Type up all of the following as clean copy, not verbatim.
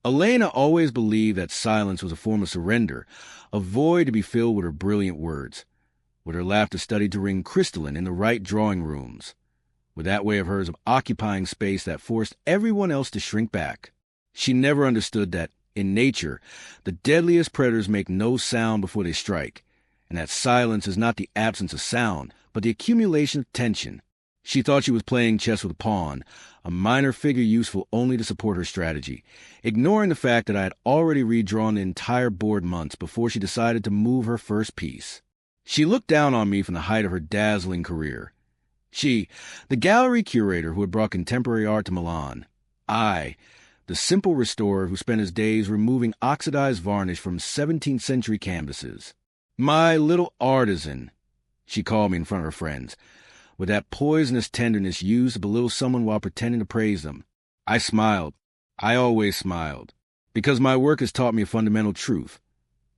Elena always believed that silence was a form of surrender, a void to be filled with her brilliant words, with her laughter studied to ring crystalline in the right drawing rooms, with that way of hers of occupying space that forced everyone else to shrink back. She never understood that, in nature, the deadliest predators make no sound before they strike, and that silence is not the absence of sound, but the accumulation of tension. She thought she was playing chess with a pawn, a minor figure useful only to support her strategy, ignoring the fact that I had already redrawn the entire board months before she decided to move her first piece. She looked down on me from the height of her dazzling career. She, the gallery curator who had brought contemporary art to Milan. I, the simple restorer who spent his days removing oxidized varnish from 17th century canvases. My little artisan, she called me in front of her friends, with that poisonous tenderness used to belittle someone while pretending to praise them. I smiled. I always smiled, because my work has taught me a fundamental truth.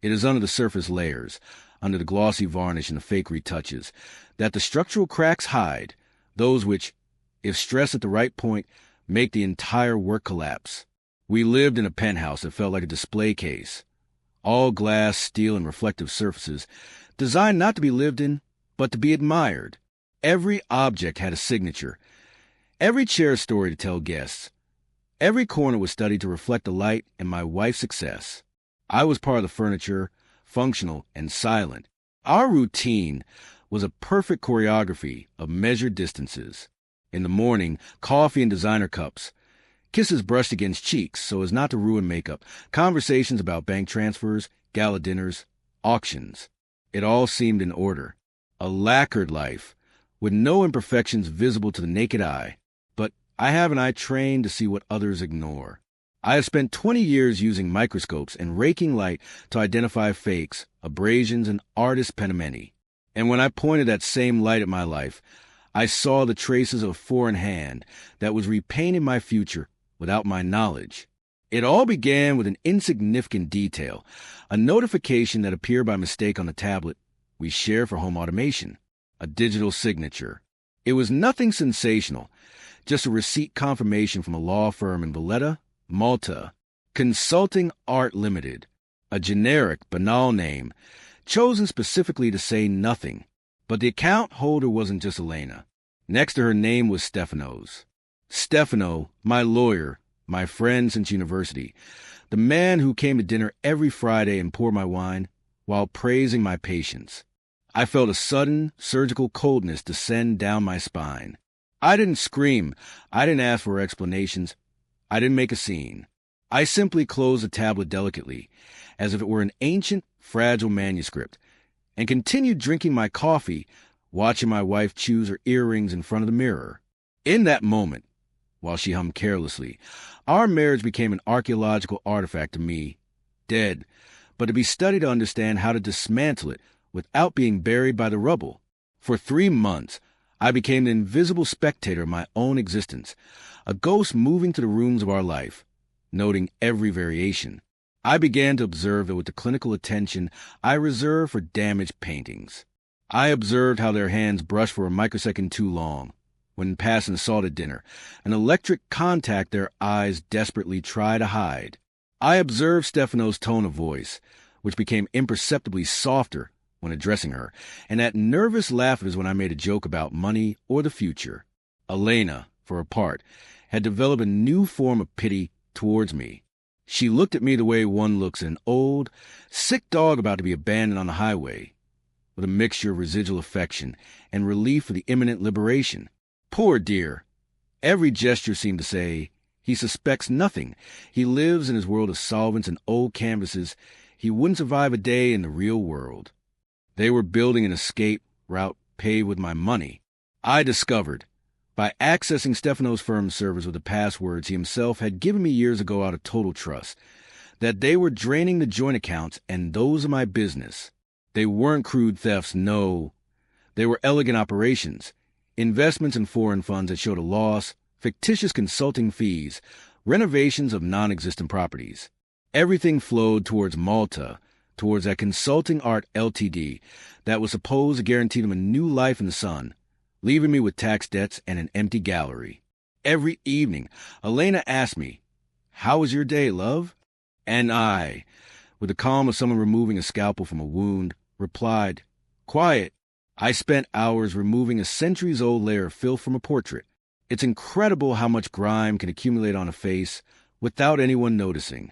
It is under the surface layers, under the glossy varnish and the fake retouches, that the structural cracks hide, those which, if stressed at the right point, make the entire work collapse. We lived in a penthouse that felt like a display case. All glass, steel, and reflective surfaces, designed not to be lived in, but to be admired. Every object had a signature. Every chair a story to tell guests. Every corner was studied to reflect the light and my wife's success. I was part of the furniture, functional and silent. Our routine was a perfect choreography of measured distances. In the morning, coffee in designer cups, kisses brushed against cheeks so as not to ruin makeup, conversations about bank transfers, gala dinners, auctions. It all seemed in order. A lacquered life, with no imperfections visible to the naked eye. But I have an eye trained to see what others ignore. I have spent 20 years using microscopes and raking light to identify fakes, abrasions, and artist pentimenti. And when I pointed that same light at my life, I saw the traces of a foreign hand that was repainting my future without my knowledge. It all began with an insignificant detail, a notification that appeared by mistake on the tablet we share for home automation, a digital signature. It was nothing sensational, just a receipt confirmation from a law firm in Valletta, Malta, Consulting Art Limited, a generic, banal name, chosen specifically to say nothing. But the account holder wasn't just Elena. Next to her name was Stefano's. Stefano, my lawyer, my friend since university, the man who came to dinner every Friday and poured my wine while praising my patience. I felt a sudden, surgical coldness descend down my spine. I didn't scream. I didn't ask for explanations. I didn't make a scene. I simply closed the tablet delicately, as if it were an ancient, fragile manuscript, and continued drinking my coffee, watching my wife choose her earrings in front of the mirror. In that moment, while she hummed carelessly, our marriage became an archaeological artifact to me, dead, but to be studied to understand how to dismantle it without being buried by the rubble. For 3 months, I became the invisible spectator of my own existence, a ghost moving to the rooms of our life, noting every variation. I began to observe it with the clinical attention I reserve for damaged paintings. I observed how their hands brushed for a microsecond too long, when passing salt at dinner, an electric contact their eyes desperately try to hide. I observed Stefano's tone of voice, which became imperceptibly softer when addressing her, and that nervous laughter when I made a joke about money or the future. Elena, for her part, had developed a new form of pity towards me. She looked at me the way one looks at an old, sick dog about to be abandoned on the highway, with a mixture of residual affection and relief for the imminent liberation. Poor dear. Every gesture seemed to say, he suspects nothing. He lives in his world of solvents and old canvases. He wouldn't survive a day in the real world. They were building an escape route paved with my money. I discovered, by accessing Stefano's firm's servers with the passwords he himself had given me years ago out of total trust, that they were draining the joint accounts and those of my business. They weren't crude thefts, no. They were elegant operations, investments in foreign funds that showed a loss, fictitious consulting fees, renovations of non-existent properties. Everything flowed towards Malta, towards that Consulting Art Ltd. that was supposed to guarantee them a new life in the sun, leaving me with tax debts and an empty gallery. Every evening, Elena asked me, "How was your day, love?" And I, with the calm of someone removing a scalpel from a wound, replied, "Quiet. I spent hours removing a centuries-old layer of filth from a portrait. It's incredible how much grime can accumulate on a face without anyone noticing."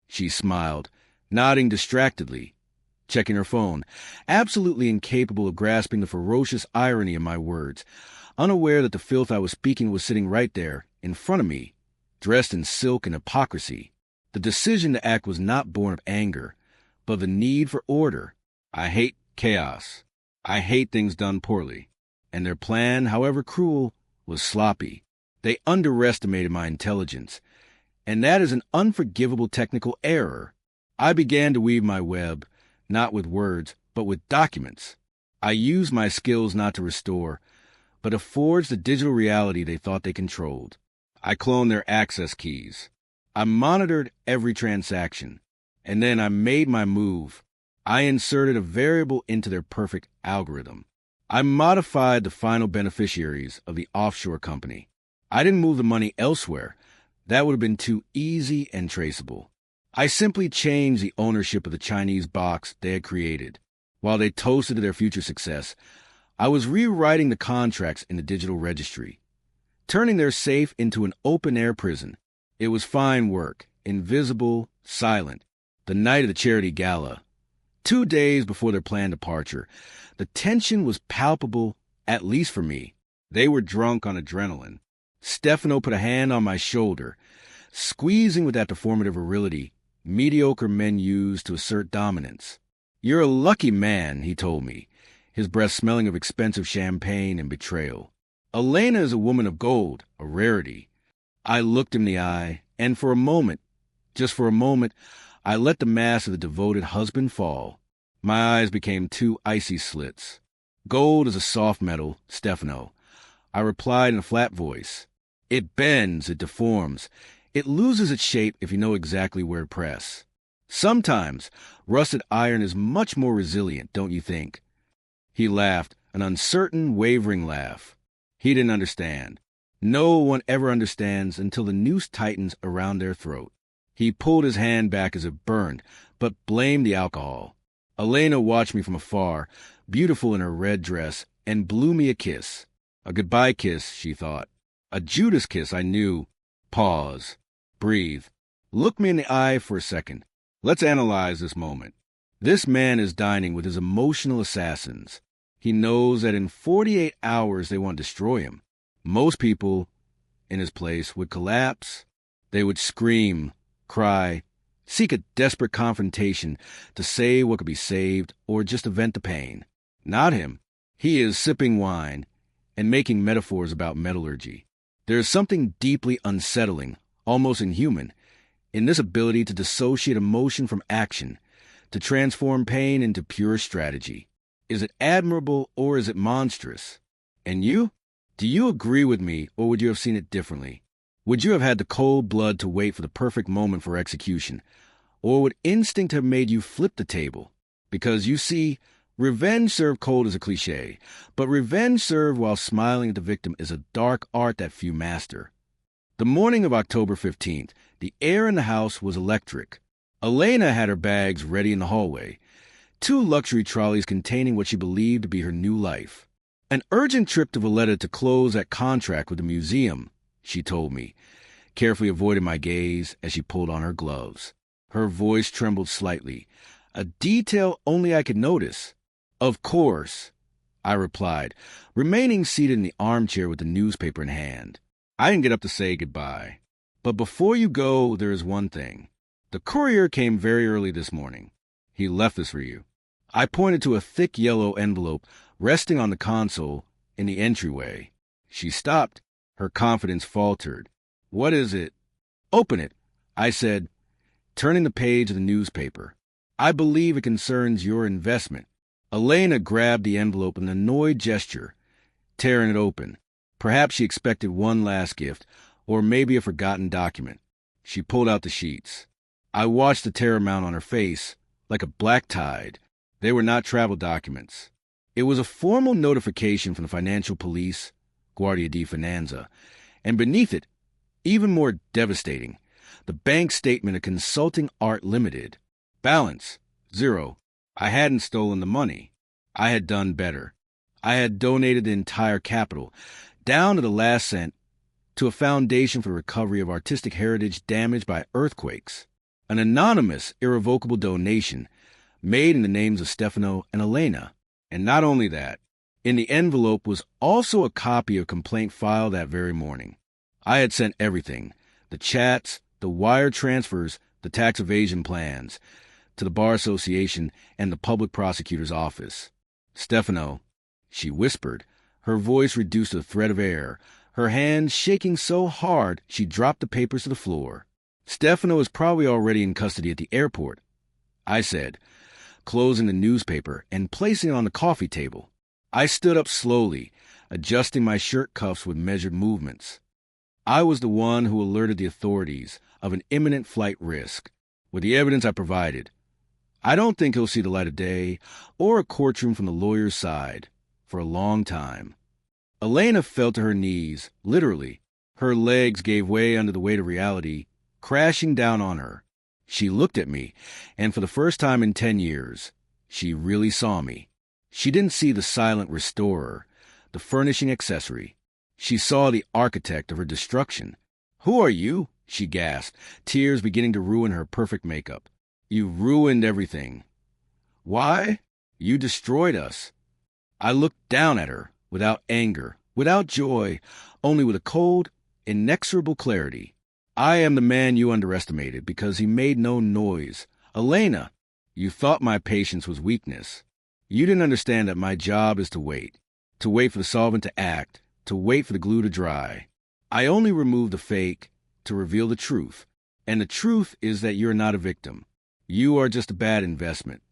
She smiled, nodding distractedly, checking her phone, absolutely incapable of grasping the ferocious irony of my words, unaware that the filth I was speaking was sitting right there, in front of me, dressed in silk and hypocrisy. The decision to act was not born of anger, but of the need for order. I hate chaos. I hate things done poorly. And their plan, however cruel, was sloppy. They underestimated my intelligence, and that is an unforgivable technical error. I began to weave my web, not with words, but with documents. I used my skills not to restore, but to forge the digital reality they thought they controlled. I cloned their access keys. I monitored every transaction, and then I made my move. I inserted a variable into their perfect algorithm. I modified the final beneficiaries of the offshore company. I didn't move the money elsewhere. That would have been too easy and traceable. I simply changed the ownership of the Chinese box they had created. While they toasted to their future success, I was rewriting the contracts in the digital registry, turning their safe into an open-air prison. It was fine work, invisible, silent. The night of the charity gala, 2 days before their planned departure, the tension was palpable, at least for me. They were drunk on adrenaline. Stefano put a hand on my shoulder, squeezing with that deformative virility mediocre men use to assert dominance. "You're a lucky man," he told me, his breath smelling of expensive champagne and betrayal. "Elena is a woman of gold, a rarity." I looked him in the eye, and for a moment, just for a moment, I let the mask of the devoted husband fall. My eyes became 2 icy slits. "Gold is a soft metal, Stefano," I replied in a flat voice. "It bends, it deforms. It loses its shape if you know exactly where to press. Sometimes rusted iron is much more resilient, don't you think?" He laughed, an uncertain, wavering laugh. He didn't understand. No one ever understands until the noose tightens around their throat. He pulled his hand back as it burned, but blamed the alcohol. Elena watched me from afar, beautiful in her red dress, and blew me a kiss. A goodbye kiss, she thought. A Judas kiss, I knew. Pause. Breathe. Look me in the eye for a second. Let's analyze this moment. This man is dining with his emotional assassins. He knows that in 48 hours they want to destroy him. Most people, in his place, would collapse. They would scream, cry, seek a desperate confrontation to say what could be saved or just to vent the pain. Not him. He is sipping wine and making metaphors about metallurgy. There is something deeply unsettling, almost inhuman, in this ability to dissociate emotion from action, to transform pain into pure strategy. Is it admirable or is it monstrous? And you? Do you agree with me, or would you have seen it differently? Would you have had the cold blood to wait for the perfect moment for execution? Or would instinct have made you flip the table? Because, you see, revenge served cold is a cliché, but revenge served while smiling at the victim is a dark art that few master. The morning of October 15th, the air in the house was electric. Elena had her bags ready in the hallway, 2 luxury trolleys containing what she believed to be her new life. "An urgent trip to Valletta to close that contract with the museum," she told me, carefully avoiding my gaze as she pulled on her gloves. Her voice trembled slightly, a detail only I could notice. "Of course," I replied, remaining seated in the armchair with the newspaper in hand. I didn't get up to say goodbye. "But before you go, there is one thing. The courier came very early this morning. He left this for you." I pointed to a thick yellow envelope resting on the console in the entryway. She stopped. Her confidence faltered. "What is it?" "Open it," I said, turning the page of the newspaper. "I believe it concerns your investment." Elena grabbed the envelope with an annoyed gesture, tearing it open. Perhaps she expected one last gift, or maybe a forgotten document. She pulled out the sheets. I watched the terror mount on her face, like a black tide. They were not travel documents. It was a formal notification from the financial police, Guardia di Finanza, and beneath it, even more devastating, The bank statement of Consulting Art Limited. Balance, 0. I hadn't stolen the money. I had done better. I had donated the entire capital, down to the last cent, to a foundation for the recovery of artistic heritage damaged by earthquakes. An anonymous, irrevocable donation made in the names of Stefano and Elena. And not only that, in the envelope was also a copy of complaint filed that very morning. I had sent everything, the chats, the wire transfers, the tax evasion plans, to the Bar Association and the public prosecutor's office. Stefano, she whispered, her voice reduced to a thread of air, her hand shaking so hard she dropped the papers to the floor. Stefano is probably already in custody at the airport, I said, closing the newspaper and placing it on the coffee table. I stood up slowly, adjusting my shirt cuffs with measured movements. I was the one who alerted the authorities of an imminent flight risk. With the evidence I provided, I don't think he'll see the light of day or a courtroom from the lawyer's side for a long time. Elena fell to her knees, literally. Her legs gave way under the weight of reality, crashing down on her. She looked at me, and for the first time in 10 years, she really saw me. She didn't see the silent restorer, the furnishing accessory. She saw the architect of her destruction. "Who are you?" she gasped, tears beginning to ruin her perfect makeup. "You ruined everything." "Why? You destroyed us." I looked down at her, without anger, without joy, only with a cold, inexorable clarity. "I am the man you underestimated because he made no noise. Elena, you thought my patience was weakness. You didn't understand that my job is to wait for the solvent to act, to wait for the glue to dry. I only removed the fake to reveal the truth, and the truth is that you're not a victim. You are just a bad investment."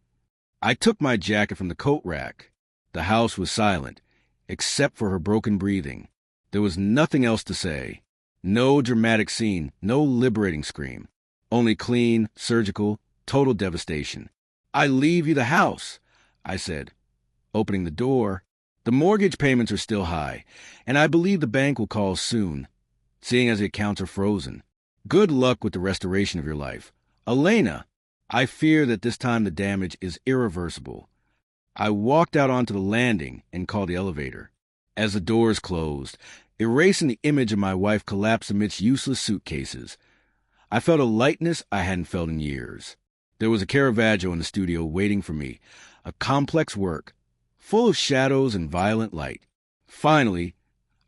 I took my jacket from the coat rack. The house was silent, except for her broken breathing. There was nothing else to say. No dramatic scene, no liberating scream. Only clean, surgical, total devastation. "I leave you the house," I said, opening the door. "The mortgage payments are still high, and I believe the bank will call soon, seeing as the accounts are frozen. Good luck with the restoration of your life. Elena, I fear that this time the damage is irreversible." I walked out onto the landing and called the elevator. As the doors closed, erasing the image of my wife collapsed amidst useless suitcases, I felt a lightness I hadn't felt in years. There was a Caravaggio in the studio waiting for me, a complex work, full of shadows and violent light. Finally,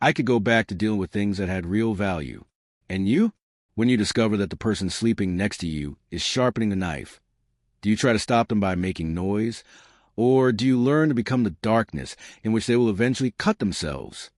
I could go back to dealing with things that had real value. And you? When you discover that the person sleeping next to you is sharpening the knife, do you try to stop them by making noise? Or do you learn to become the darkness in which they will eventually cut themselves?